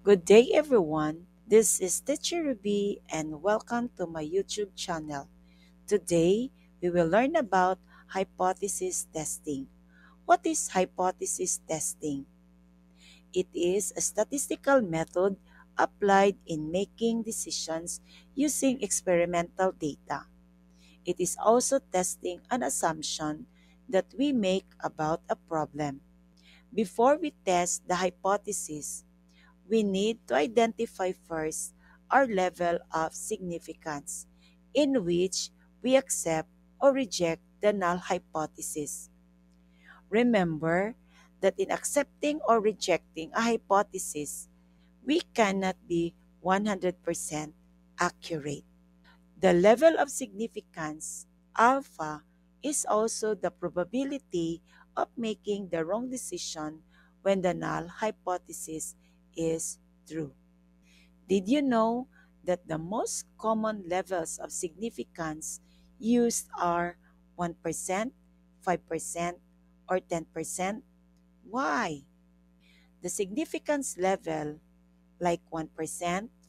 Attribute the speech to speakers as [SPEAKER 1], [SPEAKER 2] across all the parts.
[SPEAKER 1] Good day, everyone. This is Teacher Ruby, and welcome to my YouTube channel. Today, we will learn about hypothesis testing. What is hypothesis testing? It is a statistical method applied in making decisions using experimental data. It is also testing an assumption that we make about a problem. Before we test the hypothesis, we need to identify first our level of significance, in which we accept or reject the null hypothesis. Remember that in accepting or rejecting a hypothesis, we cannot be 100% accurate. The level of significance, alpha, is also the probability of making the wrong decision when the null hypothesis is true. Did you know that the most common levels of significance used are 1%, 5%, or 10%? Why? The significance level, like 1%,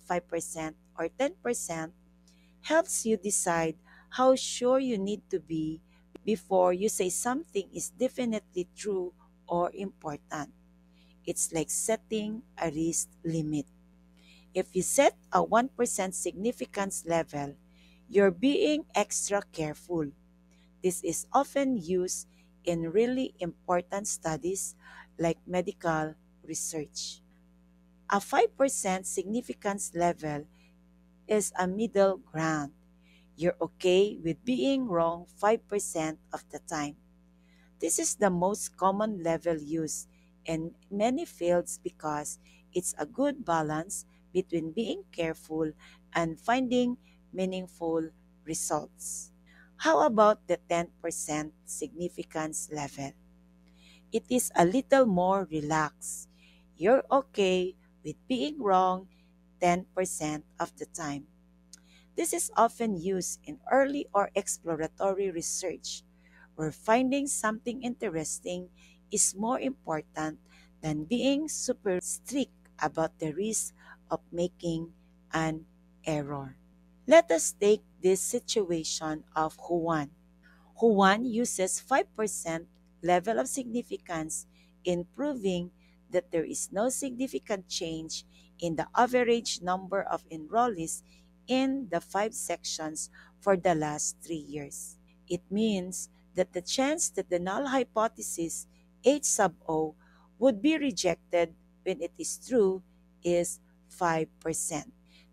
[SPEAKER 1] 5%, or 10%, helps you decide how sure you need to be before you say something is definitely true or important. It's like setting a risk limit. If you set a 1% significance level, you're being extra careful. This is often used in really important studies like medical research. A 5% significance level is a middle ground. You're okay with being wrong 5% of the time. This is the most common level used in many fields because it's a good balance between being careful and finding meaningful results. How about the 10% significance level? It is a little more relaxed. You're okay with being wrong 10% of the time. This is often used in early or exploratory research, where finding something interesting is more important than being super strict about the risk of making an error. Let us take this situation of Juan. Juan uses 5% level of significance in proving that there is no significant change in the average number of enrollees in the 5 sections for the last 3 years. It means that the chance that the null hypothesis H sub O would be rejected when it is true is 5%.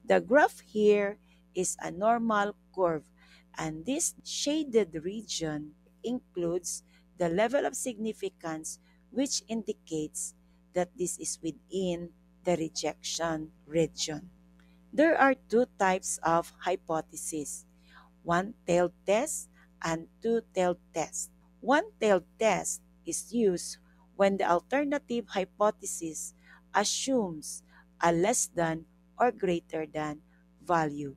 [SPEAKER 1] The graph here is a normal curve, and this shaded region includes the level of significance, which indicates that this is within the rejection region. There are two types of hypotheses: one-tailed test and two-tailed test. One-tailed test is used when the alternative hypothesis assumes a less than or greater than value.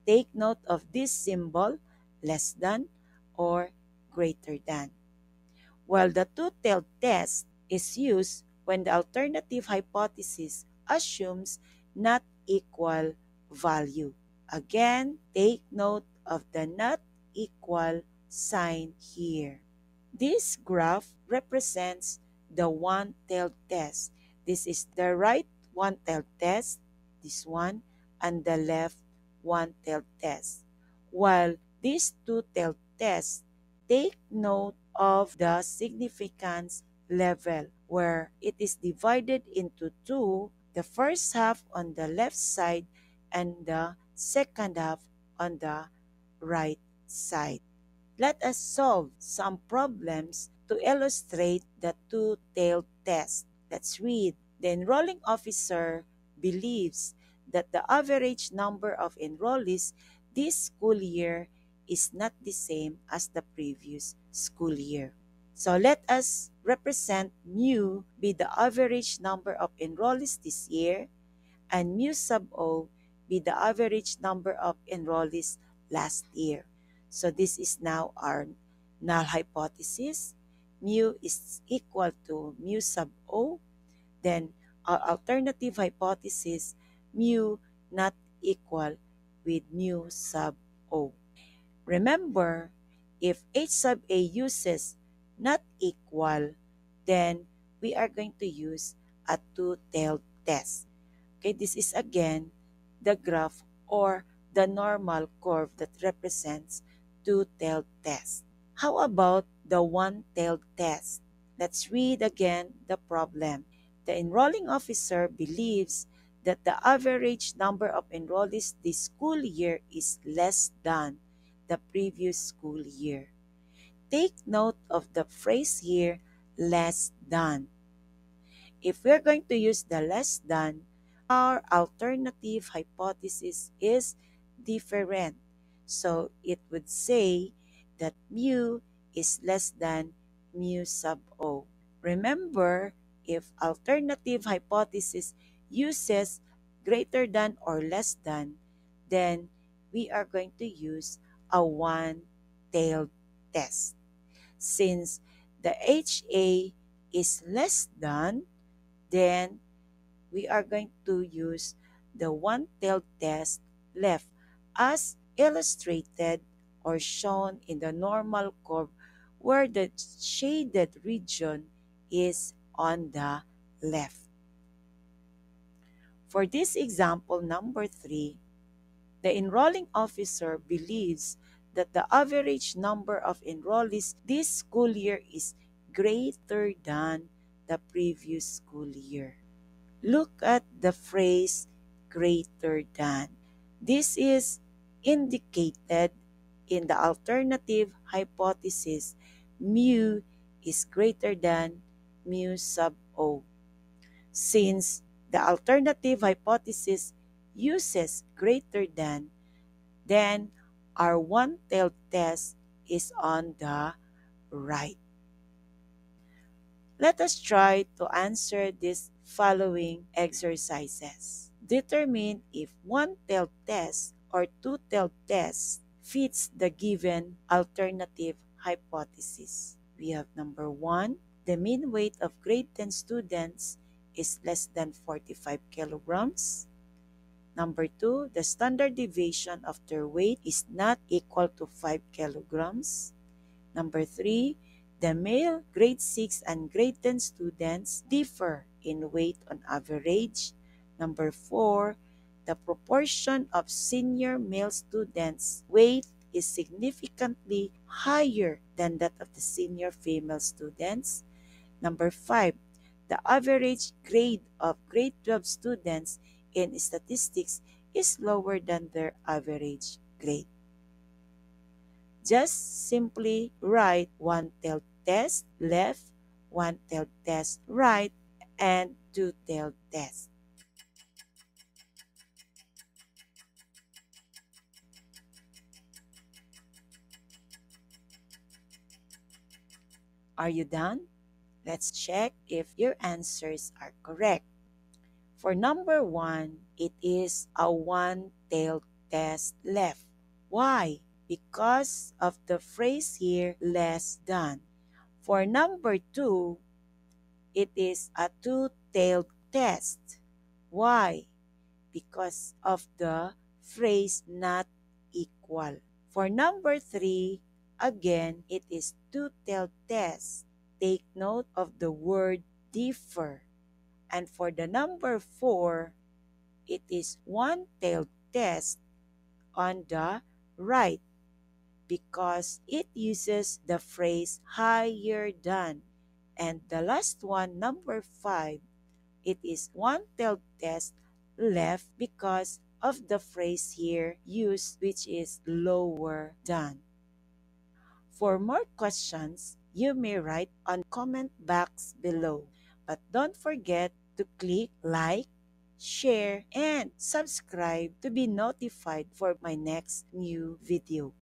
[SPEAKER 1] Take note of this symbol, less than or greater than. While the two-tailed test is used when the alternative hypothesis assumes not equal value. Again, take note of the not equal sign here. This graph represents the one-tailed test. This is the right one-tailed test, this one, and the left one-tailed test. While these two-tailed tests, take note of the significance level where it is divided into two, the first half on the left side and the second half on the right side. Let us solve some problems to illustrate the two-tailed test. Let's read. The enrolling officer believes that the average number of enrollees this school year is not the same as the previous school year. So let us represent mu be the average number of enrollees this year, and mu sub O be the average number of enrollees last year. So this is now our null hypothesis. Mu is equal to mu sub O. Then alternative hypothesis mu not equal with mu sub O. Remember, if H sub A uses not equal, then we are going to use a two-tailed test. Okay, this is again the graph or the normal curve that represents two-tailed test. How about the one-tailed test? Let's read again the problem. The enrolling officer believes that the average number of enrollees this school year is less than the previous school year. Take note of the phrase here, less than. If we're going to use the less than, our alternative hypothesis is different. So it would say that mu is less than mu sub O. Remember, if alternative hypothesis uses greater than or less than, then we are going to use a one-tailed test. Since the HA is less than, then we are going to use the one-tailed test left as illustrated or shown in the normal curve where the shaded region is on the left. For this example number 3, the enrolling officer believes that the average number of enrollees this school year is greater than the previous school year. Look at the phrase greater than. This is indicated in the alternative hypothesis mu is greater than mu sub O. Since the alternative hypothesis uses greater than, then our one-tailed test is on the right. Let us try to answer these following exercises. Determine if one-tailed test or two-tailed test fits the given alternative hypothesis. We have number 1, the mean weight of grade 10 students is less than 45 kilograms. Number 2, the standard deviation of their weight is not equal to 5 kilograms. Number 3, the male grade 6 and grade 10 students differ in weight on average. Number 4, the proportion of senior male students' weight is significantly higher than that of the senior female students. Number 5, the average grade of grade 12 students in statistics is lower than their average grade. Just simply write one-tailed test left, one-tailed test right, and two-tailed test. Are you done? Let's check if your answers are correct. For number 1, it is a one-tailed test left. Why? Because of the phrase here, less than. For number 2, it is a two-tailed test. Why? Because of the phrase not equal. For number 3, again, it is two-tailed test. Take note of the word differ. And for the number 4, it is one-tailed test on the right because it uses the phrase higher than. And the last one, number 5, it is one-tailed test left because of the phrase here used, which is lower than. For more questions, you may write on comment box below. But don't forget to click like, share, and subscribe to be notified for my next new video.